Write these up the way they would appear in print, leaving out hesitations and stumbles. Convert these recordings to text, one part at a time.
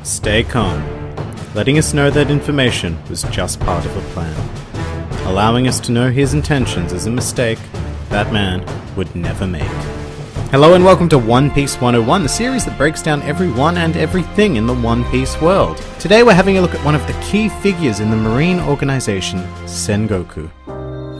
stay calm, letting us know that information was just part of a plan, allowing us to know his intentions is a mistake that man would never make. Hello and welcome to One Piece 101, the series that breaks down everyone and everything in the One Piece world. Today we're having a look at one of the key figures in the marine organization, Sengoku.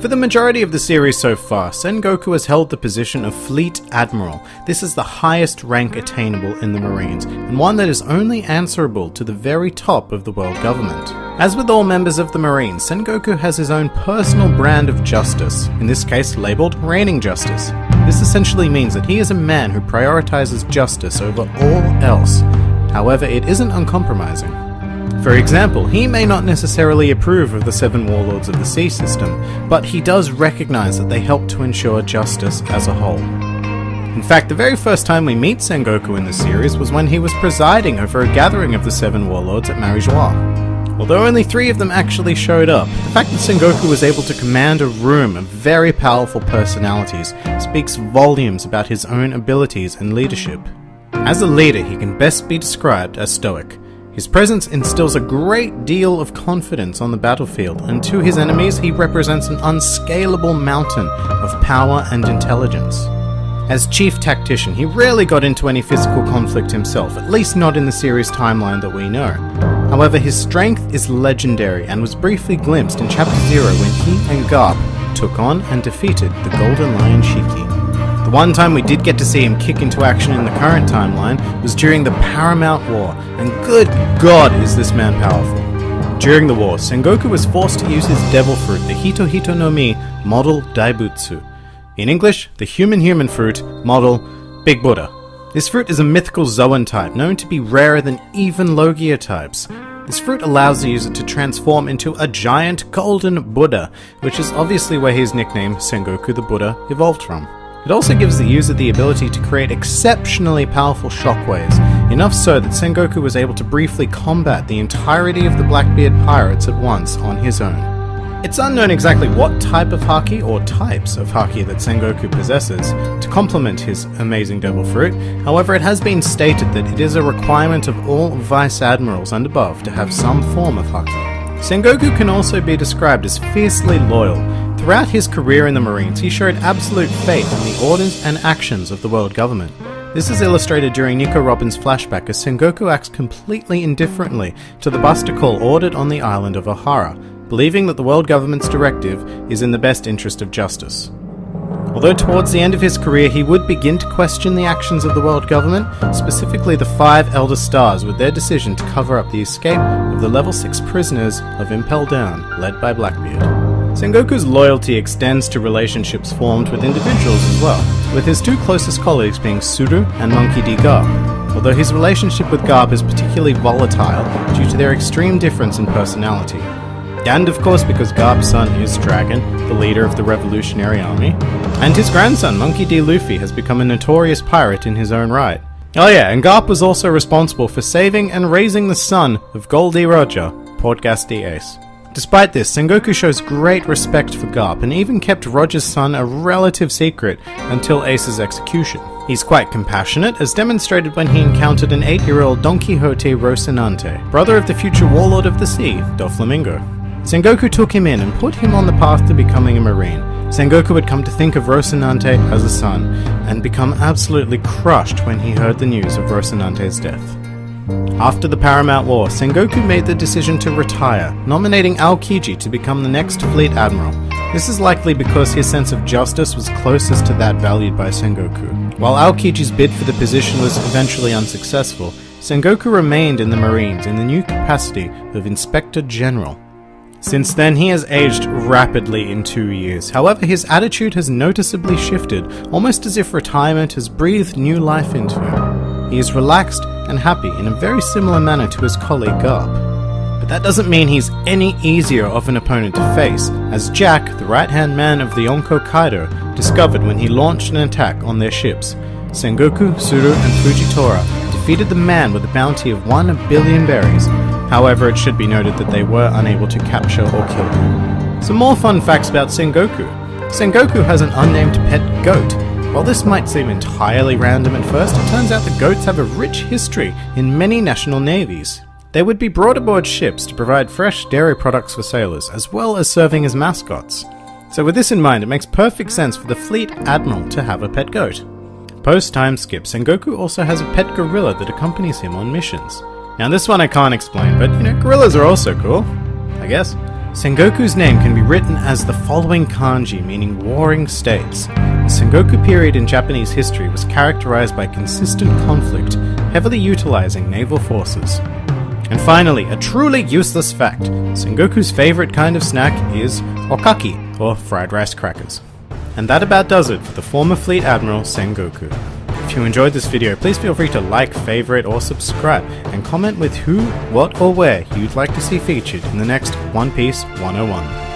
For the majority of the series so far, Sengoku has held the position of Fleet Admiral. This is the highest rank attainable in the Marines, and one that is only answerable to the very top of the world government. As with all members of the Marines, Sengoku has his own personal brand of justice, in this case labelled Reigning Justice. This essentially means that he is a man who prioritizes justice over all else. However, it isn't uncompromising. For example, he may not necessarily approve of the 7 warlords of the sea system, but he does recognize that they help to ensure justice as a whole. In fact, the very first time we meet Sengoku in the series was when he was presiding over a gathering of the 7 warlords at Marijois. Although only 3 of them actually showed up, the fact that Sengoku was able to command a room of very powerful personalities speaks volumes about his own abilities and leadership. As a leader, he can best be described as stoic. His presence instills a great deal of confidence on the battlefield, and to his enemies he represents an unscalable mountain of power and intelligence. As chief tactician, he rarely got into any physical conflict himself, at least not in the series timeline that we know. However, his strength is legendary and was briefly glimpsed in Chapter 0 when he and Garp took on and defeated the Golden Lion Shiki. The one time we did get to see him kick into action in the current timeline was during the Paramount War, and good God is this man powerful. During the war, Sengoku was forced to use his devil fruit, the Hito Hito no Mi, model Daibutsu. In English, the human fruit, model Big Buddha. This fruit is a mythical Zoan type, known to be rarer than even Logia types. This fruit allows the user to transform into a giant golden Buddha, which is obviously where his nickname, Sengoku the Buddha, evolved from. It also gives the user the ability to create exceptionally powerful shockwaves, enough so that Sengoku was able to briefly combat the entirety of the Blackbeard pirates at once on his own. It's unknown exactly what type of haki or types of haki that Sengoku possesses to complement his amazing devil fruit. However, it has been stated that it is a requirement of all vice admirals and above to have some form of haki. Sengoku can also be described as fiercely loyal. Throughout his career in the Marines, he showed absolute faith in the orders and actions of the world government. This is illustrated during Nico Robin's flashback as Sengoku acts completely indifferently to the Buster Call ordered on the island of Ohara, believing that the world government's directive is in the best interest of justice. Although towards the end of his career he would begin to question the actions of the world government, specifically the 5 Elder Stars with their decision to cover up the escape of the level 6 prisoners of Impel Down, led by Blackbeard. Sengoku's loyalty extends to relationships formed with individuals as well, with his 2 closest colleagues being Suru and Monkey D. Garp, although his relationship with Garp is particularly volatile due to their extreme difference in personality. And of course because Garp's son is Dragon, the leader of the Revolutionary Army, and his grandson Monkey D. Luffy has become a notorious pirate in his own right. Oh yeah, and Garp was also responsible for saving and raising the son of Goldie Roger, Portgas D. Ace. Despite this, Sengoku shows great respect for Garp and even kept Roger's son a relative secret until Ace's execution. He's quite compassionate, as demonstrated when he encountered an 8-year-old Don Quixote Rocinante, brother of the future warlord of the sea, Doflamingo. Sengoku took him in and put him on the path to becoming a Marine. Sengoku had come to think of Rocinante as a son, and become absolutely crushed when he heard the news of Rocinante's death. After the Paramount War, Sengoku made the decision to retire, nominating Aokiji to become the next Fleet Admiral. This is likely because his sense of justice was closest to that valued by Sengoku. While Aokiji's bid for the position was eventually unsuccessful, Sengoku remained in the Marines in the new capacity of Inspector General. Since then, he has aged rapidly in 2 years. However, his attitude has noticeably shifted, almost as if retirement has breathed new life into him. He is relaxed and happy in a very similar manner to his colleague Garp. But that doesn't mean he's any easier of an opponent to face, as Jack, the right-hand man of the Yonko Kaido, discovered when he launched an attack on their ships. Sengoku, Suru, and Fujitora defeated the man with a bounty of 1 billion berries. However, it should be noted that they were unable to capture or kill him. Some more fun facts about Sengoku. Sengoku has an unnamed pet goat. While this might seem entirely random at first, it turns out the goats have a rich history in many national navies. They would be brought aboard ships to provide fresh dairy products for sailors, as well as serving as mascots. So with this in mind, it makes perfect sense for the fleet admiral to have a pet goat. Post-time skip, Sengoku also has a pet gorilla that accompanies him on missions. Now this one I can't explain, but gorillas are also cool, I guess. Sengoku's name can be written as the following kanji, meaning warring states. The Sengoku period in Japanese history was characterized by consistent conflict, heavily utilizing naval forces. And finally, a truly useless fact. Sengoku's favorite kind of snack is okaki, or fried rice crackers. And that about does it for the former Fleet Admiral Sengoku. If you enjoyed this video, please feel free to like, favorite, or subscribe, and comment with who, what, or where you'd like to see featured in the next One Piece 101.